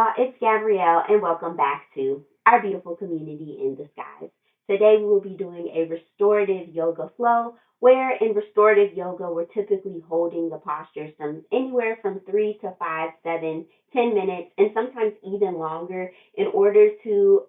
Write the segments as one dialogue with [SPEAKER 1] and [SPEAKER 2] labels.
[SPEAKER 1] y'all, it's Gabrielle, and welcome back to our beautiful community in disguise. Today we will be doing a restorative yoga flow, where in restorative yoga we're typically holding the postures from anywhere from 3 to 5, 7, 10 minutes, and sometimes even longer in order to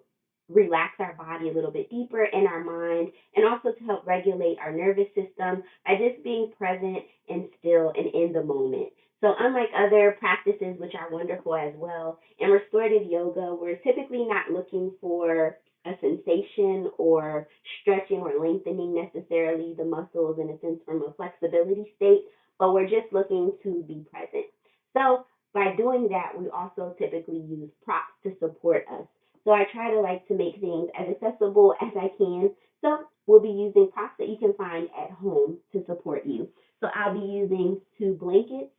[SPEAKER 1] relax our body a little bit deeper in our mind and also to help regulate our nervous system by just being present and still and in the moment. So, unlike other practices, which are wonderful as well, in restorative yoga, we're typically not looking for a sensation or stretching or lengthening necessarily the muscles in a sense from a flexibility state, but we're just looking to be present. So, by doing that, we also typically use props to support us. So I try to like to make things as accessible as I can. So we'll be using props that you can find at home to support you. So I'll be using 2 blankets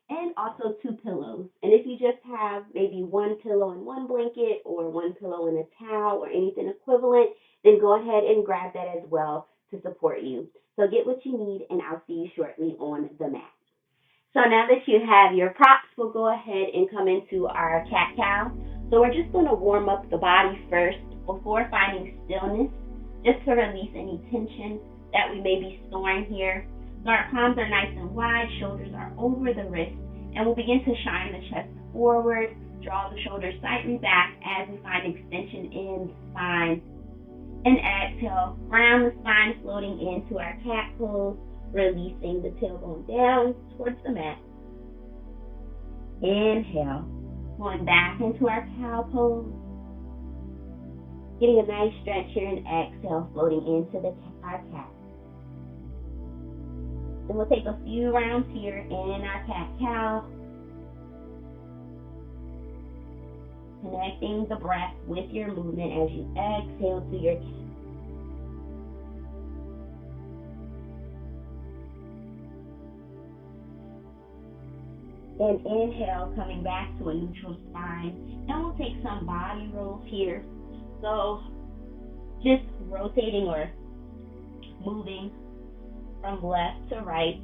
[SPEAKER 1] and also 2 pillows. And if you just have maybe 1 pillow and 1 blanket or 1 pillow and a towel or anything equivalent, then go ahead and grab that as well to support you. So get what you need, and I'll see you shortly on the mat. So now that you have your props, we'll go ahead and come into our cat cow. So we're just going to warm up the body first before finding stillness, just to release any tension that we may be storing here. So our palms are nice and wide, shoulders are over the wrist, and we'll begin to shine the chest forward, draw the shoulders slightly back as we find extension in the spine. And exhale, round the spine, floating into our cat pose, releasing the tailbone down towards the mat. Inhale, going back into our cow pose, getting a nice stretch here, and exhale, floating into our cat. And we'll take a few rounds here in our cat-cow, connecting the breath with your movement as you exhale to your cat. And inhale, coming back to a neutral spine. And we'll take some body rolls here. So just rotating or moving from left to right.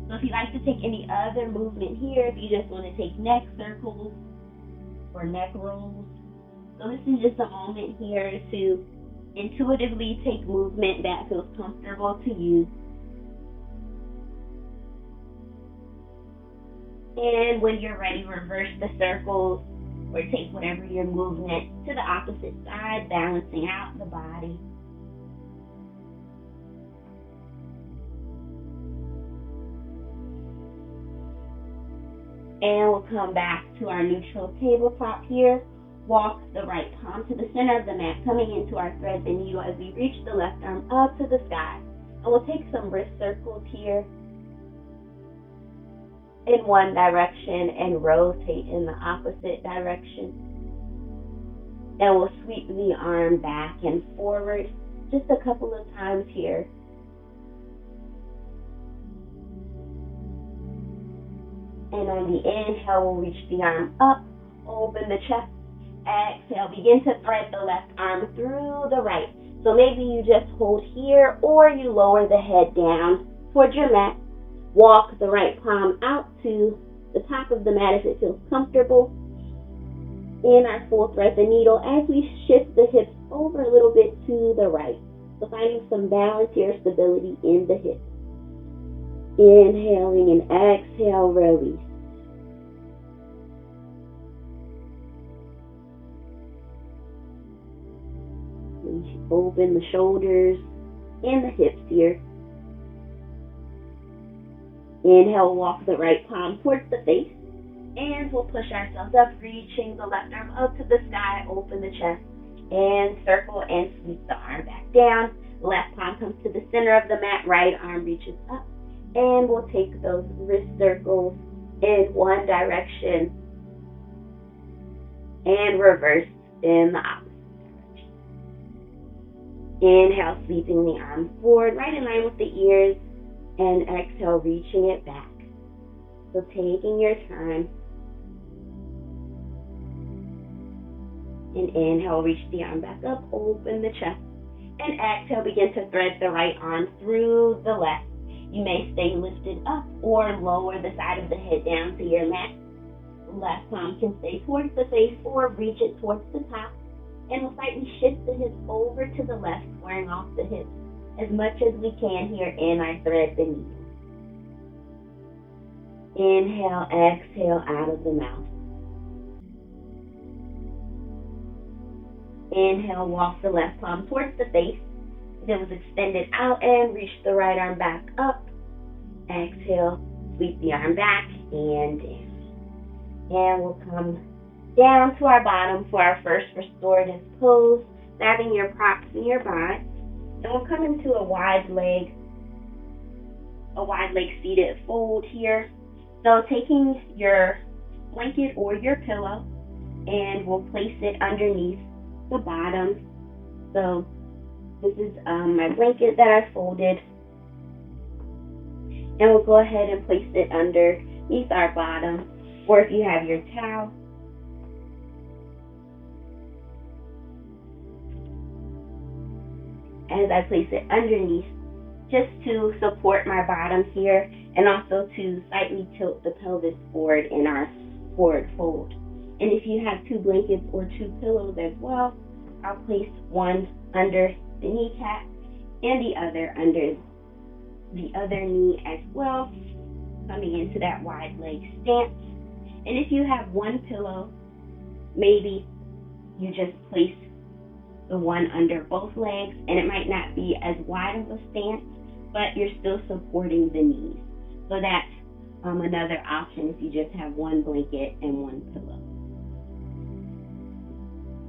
[SPEAKER 1] So if you'd like to take any other movement here, if you just want to take neck circles or neck rolls. So this is just a moment here to intuitively take movement that feels comfortable to you. And when you're ready, reverse the circles or take whatever your movement to the opposite side, balancing out the body. And we'll come back to our neutral tabletop here. Walk the right palm to the center of the mat, coming into our thread the needle as we reach the left arm up to the sky. And we'll take some wrist circles here in one direction and rotate in the opposite direction. And we'll sweep the arm back and forward just a couple of times here. And on the inhale, we'll reach the arm up, open the chest. Exhale, begin to thread the left arm through the right. So maybe you just hold here or you lower the head down towards your mat. Walk the right palm out to the top of the mat if it feels comfortable. In our full thread the needle as we shift the hips over a little bit to the right. So finding some balance here, stability in the hips. Inhaling and exhale, release. Open the shoulders and the hips here. Inhale, walk the right palm towards the face. And we'll push ourselves up, reaching the left arm up to the sky, open the chest, and circle and sweep the arm back down. Left palm comes to the center of the mat, right arm reaches up. And we'll take those wrist circles in one direction and reverse in the opposite direction. Inhale, sweeping the arm forward, right in line with the ears, and exhale, reaching it back. So taking your time. And inhale, reach the arm back up, open the chest. And exhale, begin to thread the right arm through the left. You may stay lifted up or lower the side of the head down to your mat. Left palm can stay towards the face or reach it towards the top. And we'll slightly shift the hips over to the left, squaring off the hips as much as we can here in our thread the needle. Inhale, exhale out of the mouth. Inhale, walk the left palm towards the face. If it was extended out and reach the right arm back up. Exhale, sweep the arm back and down. And we'll come down to our bottom for our first restorative pose, grabbing your props nearby. And we'll come into a wide leg seated fold here. So taking your blanket or your pillow, and we'll place it underneath the bottom. So this is my blanket that I folded. And we'll go ahead and place it underneath our bottom. Or if you have your towel, as I place it underneath, just to support my bottom here and also to slightly tilt the pelvis forward in our forward fold. And if you have two blankets or two pillows as well, I'll place one under the kneecap and the other under the other knee as well, coming into that wide leg stance. And if you have one pillow, maybe you just place the one under both legs, and it might not be as wide of a stance, but you're still supporting the knees. So that's another option if you just have one blanket and one pillow.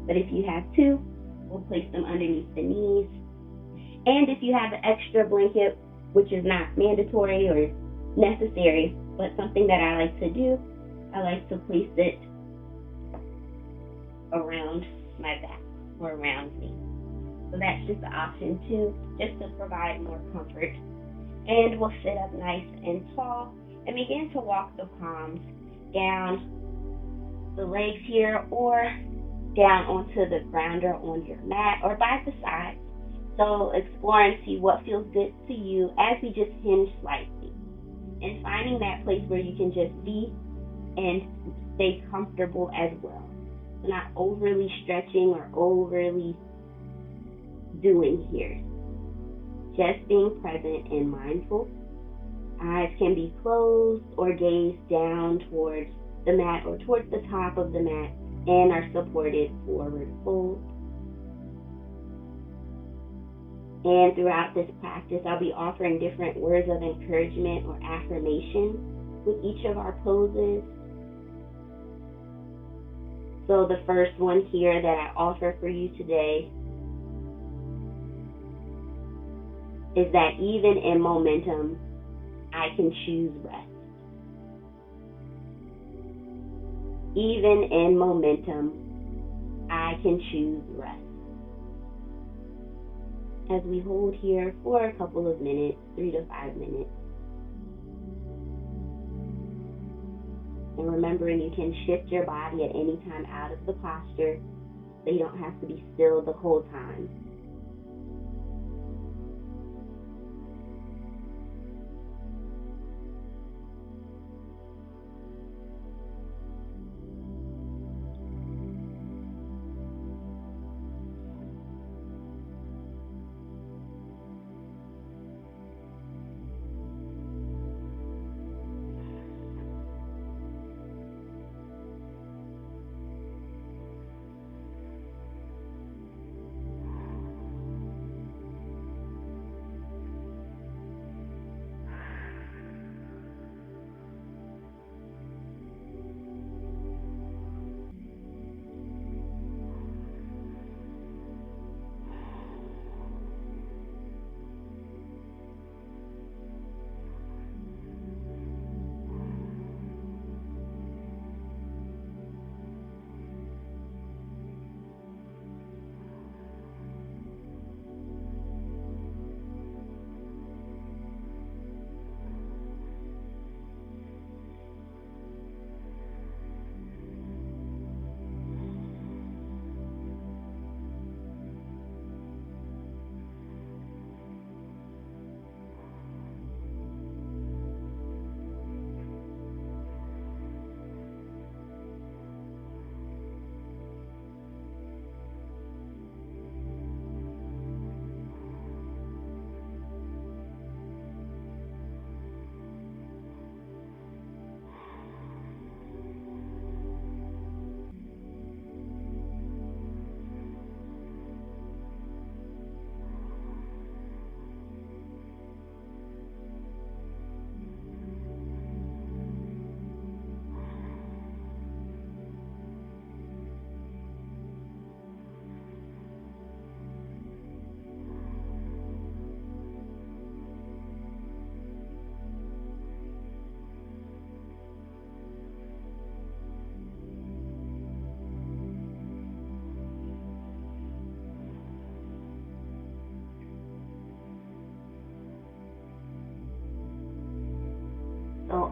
[SPEAKER 1] But if you have two, we'll place them underneath the knees. And if you have an extra blanket, which is not mandatory or necessary, but something that I like to do, I like to place it around my back or around me. So that's just an option too, just to provide more comfort. And we'll sit up nice and tall and begin to walk the palms down the legs here or down onto the ground or on your mat or by the side. So explore and see what feels good to you as we just hinge slightly. And finding that place where you can just be and stay comfortable as well. So not overly stretching or overly doing here. Just being present and mindful. Eyes can be closed or gaze down towards the mat or towards the top of the mat and our supported forward fold. And throughout this practice, I'll be offering different words of encouragement or affirmation with each of our poses. So the first one here that I offer for you today is that even in momentum, I can choose rest. Even in momentum, I can choose rest. As we hold here for a couple of minutes, 3 to 5 minutes. And remembering you can shift your body at any time out of the posture, so you don't have to be still the whole time.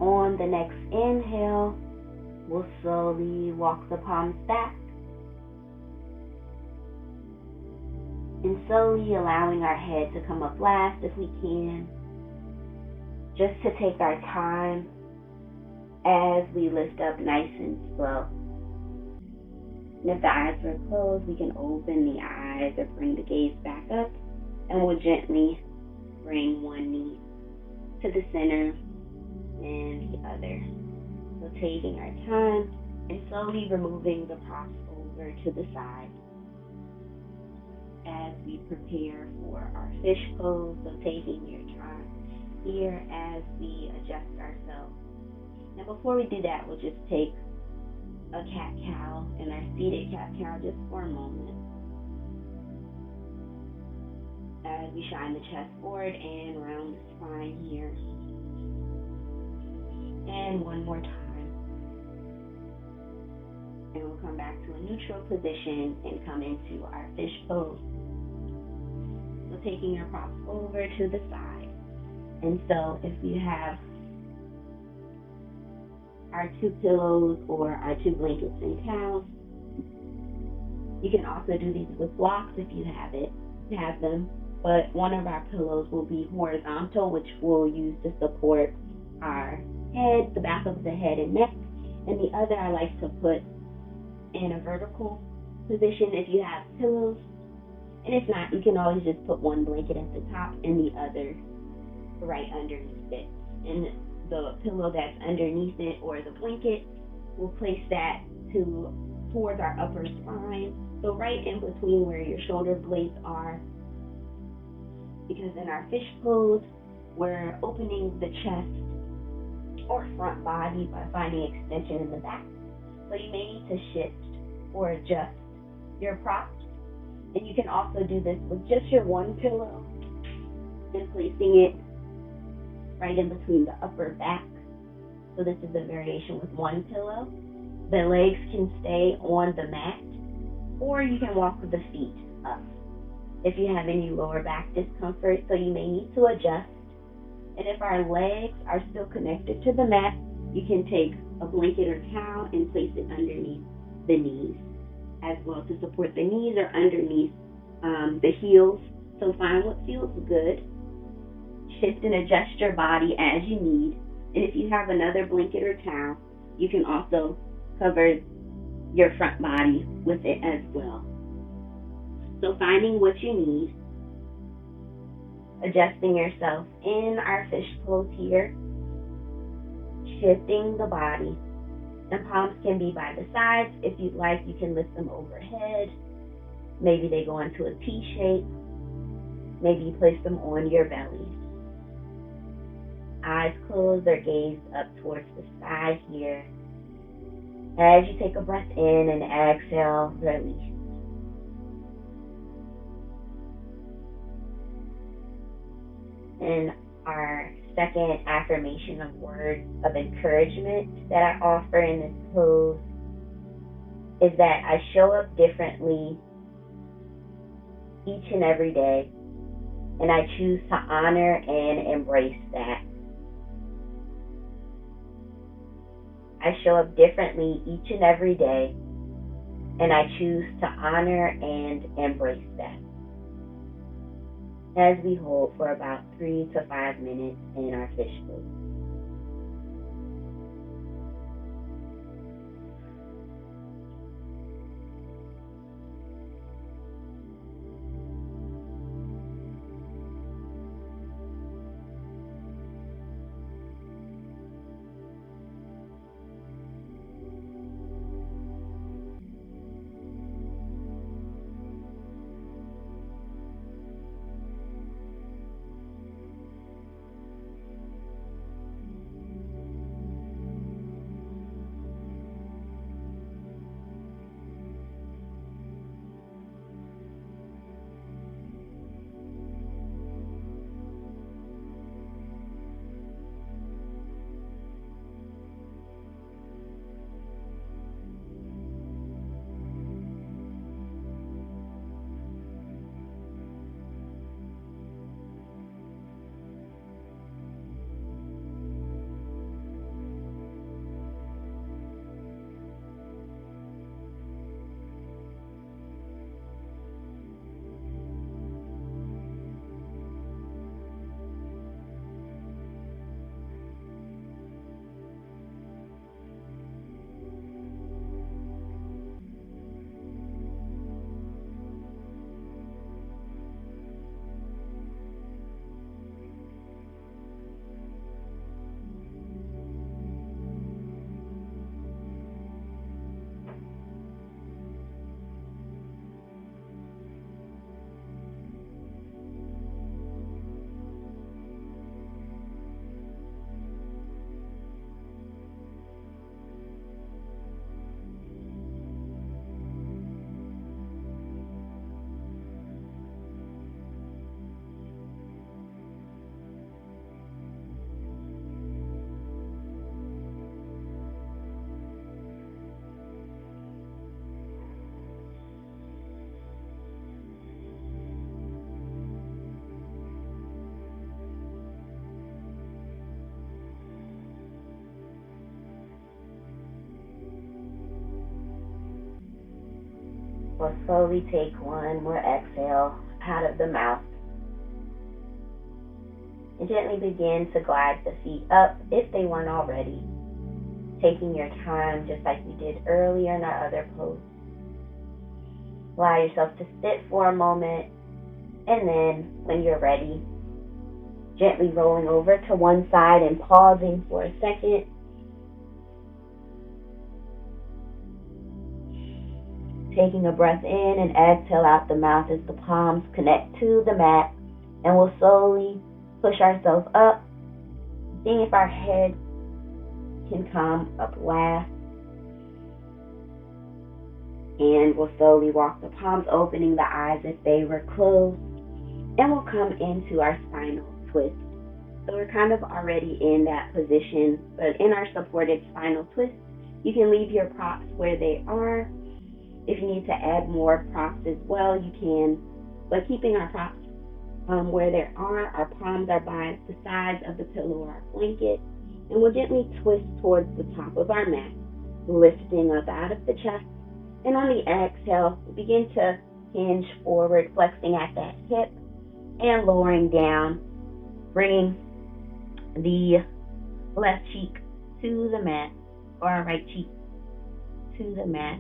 [SPEAKER 1] on the next inhale, we'll slowly walk the palms back and slowly allowing our head to come up last if we can, just to take our time as we lift up nice and slow. And if the eyes were closed, we can open the eyes or bring the gaze back up, and we'll gently bring one knee to the center and the other. So taking our time and slowly removing the props over to the side as we prepare for our fish pose. So taking your time here as we adjust ourselves. Now before we do that, we'll just take a cat-cow and our seated cat-cow just for a moment as we shine the chest forward and round the spine here. And one more time. And we'll come back to a neutral position and come into our fish pose. So taking our props over to the side. And so if you have our 2 pillows or our 2 blankets and towels, you can also do these with blocks if you have them. But one of our pillows will be horizontal, which we'll use to support our head, the back of the head and neck. And the other I like to put in a vertical position if you have pillows. And if not, you can always just put one blanket at the top and the other right underneath it. And the pillow that's underneath it or the blanket, we'll place that towards our upper spine. So right in between where your shoulder blades are. Because in our fish pose, we're opening the chest or front body by finding extension in the back. So you may need to shift or adjust your props. And you can also do this with just your one pillow and placing it right in between the upper back. So this is a variation with one pillow. The legs can stay on the mat, or you can walk with the feet up if you have any lower back discomfort, so you may need to adjust. And if our legs are still connected to the mat, you can take a blanket or towel and place it underneath the knees as well to support the knees or underneath the heels. So find what feels good. Shift and adjust your body as you need. And if you have another blanket or towel, you can also cover your front body with it as well. So finding what you need, adjusting yourself in our fish pose here, shifting the body. And palms can be by the sides. If you'd like, you can lift them overhead. Maybe they go into a T shape. Maybe you place them on your belly. Eyes closed or gaze up towards the sky here. As you take a breath in and exhale, release. And our second affirmation of words of encouragement that I offer in this pose is that I show up differently each and every day, and I choose to honor and embrace that. I show up differently each and every day, and I choose to honor and embrace that. As we hold for about 3 to 5 minutes in our fish pose. we'll slowly take one more exhale out of the mouth. And gently begin to glide the feet up if they weren't already. Taking your time just like we did earlier in our other pose. Allow yourself to sit for a moment, and then when you're ready, gently rolling over to one side and pausing for a second. Taking a breath in and exhale out the mouth as the palms connect to the mat, and we'll slowly push ourselves up, seeing if our head can come up last. And we'll slowly walk the palms, opening the eyes if they were closed, and we'll come into our spinal twist. So we're kind of already in that position, but in our supported spinal twist, you can leave your props where they are. If you need to add more props as well, you can, but keeping our props where they are, our palms are by the sides of the pillow or our blanket, and we'll gently twist towards the top of our mat, lifting up out of the chest. And on the exhale, we begin to hinge forward, flexing at that hip and lowering down, bringing the left cheek to the mat or our right cheek to the mat.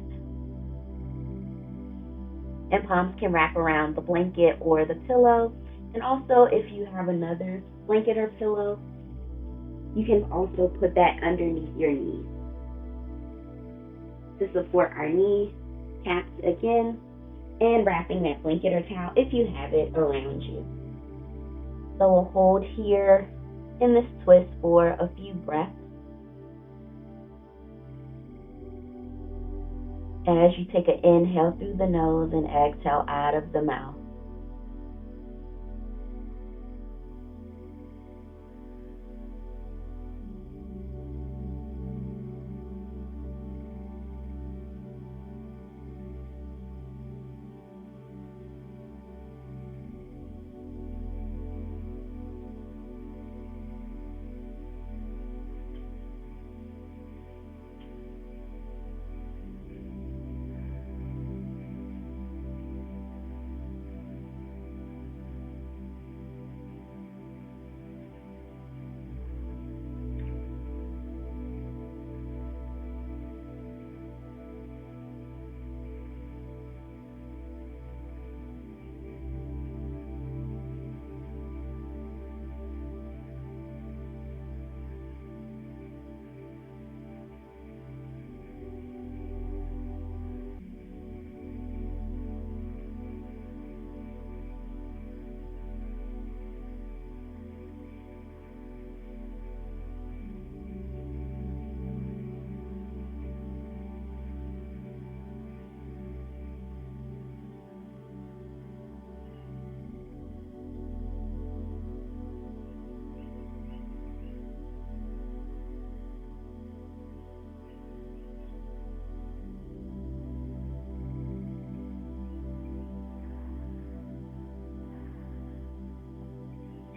[SPEAKER 1] And palms can wrap around the blanket or the pillow. And also, if you have another blanket or pillow, you can also put that underneath your knees to support our knee caps again, and wrapping that blanket or towel if you have it around you. So we'll hold here in this twist for a few breaths. As you take an inhale through the nose and exhale out of the mouth.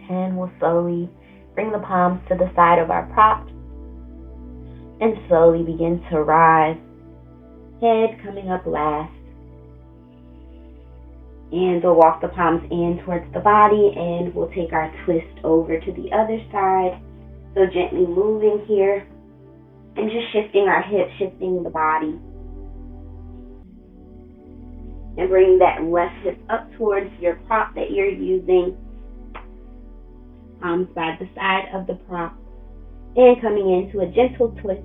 [SPEAKER 1] And we'll slowly bring the palms to the side of our props and slowly begin to rise. Head coming up last. And we'll walk the palms in towards the body, and we'll take our twist over to the other side. So gently moving here and just shifting our hips, shifting the body. And bring that left hip up towards your prop that you're using. Palms by the side of the prop, and coming into a gentle twist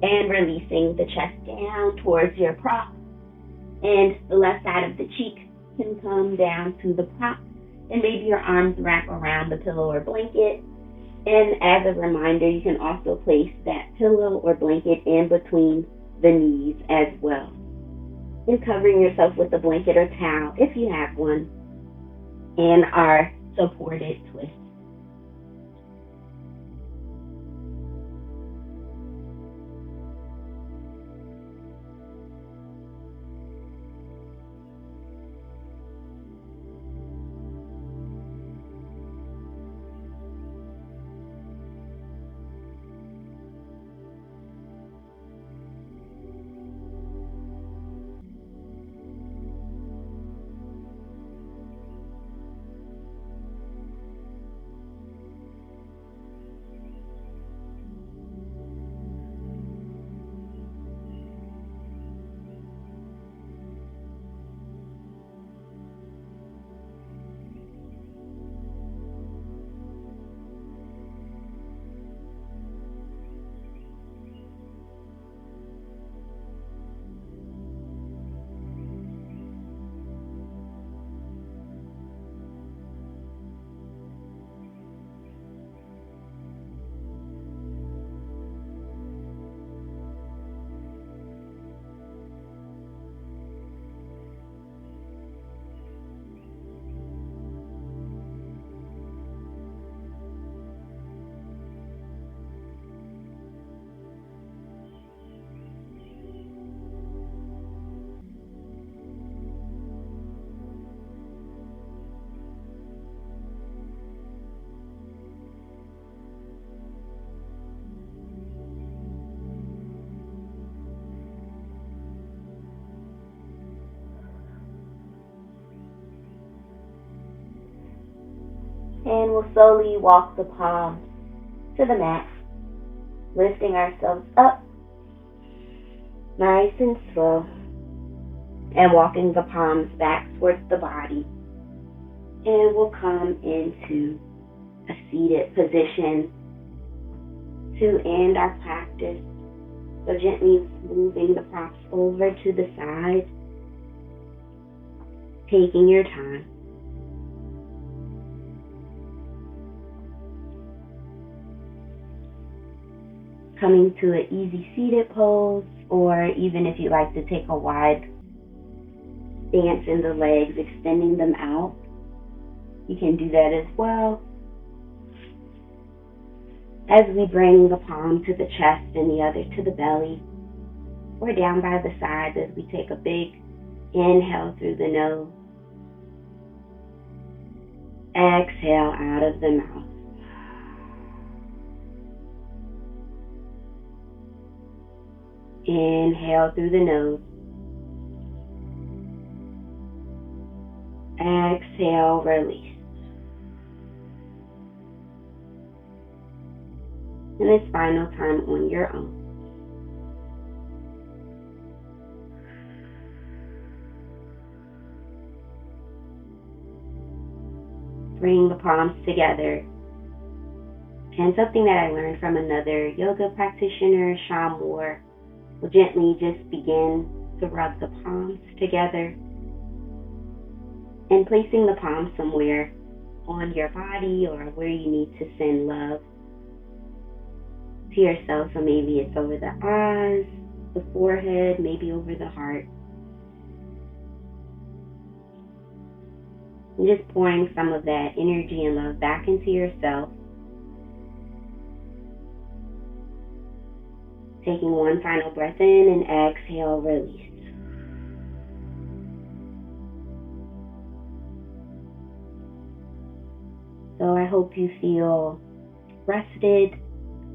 [SPEAKER 1] and releasing the chest down towards your prop, and the left side of the cheek can come down to the prop, and maybe your arms wrap around the pillow or blanket. And as a reminder, you can also place that pillow or blanket in between the knees as well, and covering yourself with a blanket or towel if you have one, and our supported twist.
[SPEAKER 2] And we'll slowly walk the palms to the mat, lifting ourselves up nice and slow, and walking the palms back towards the body. And we'll come into a seated position to end our practice. So gently moving the props over to the side, taking your time. Coming to an easy seated pose, or even if you like to take a wide stance in the legs, extending them out, you can do that as well. As we bring the palm to the chest and the other to the belly, or down by the sides as we take a big inhale through the nose, exhale out of the mouth. Inhale through the nose. Exhale, release. And this final time on your own. Bring the palms together. And something that I learned from another yoga practitioner, Sham Moore, will gently just begin to rub the palms together and placing the palms somewhere on your body or where you need to send love to yourself. So maybe it's over the eyes, the forehead, maybe over the heart. And just pouring some of that energy and love back into yourself. Taking one final breath in and exhale, release. So I hope you feel rested,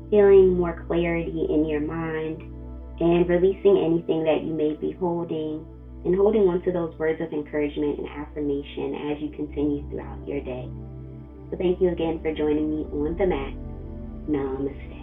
[SPEAKER 2] feeling more clarity in your mind, and releasing anything that you may be holding, and holding on to those words of encouragement and affirmation as you continue throughout your day. So thank you again for joining me on the mat. Namaste.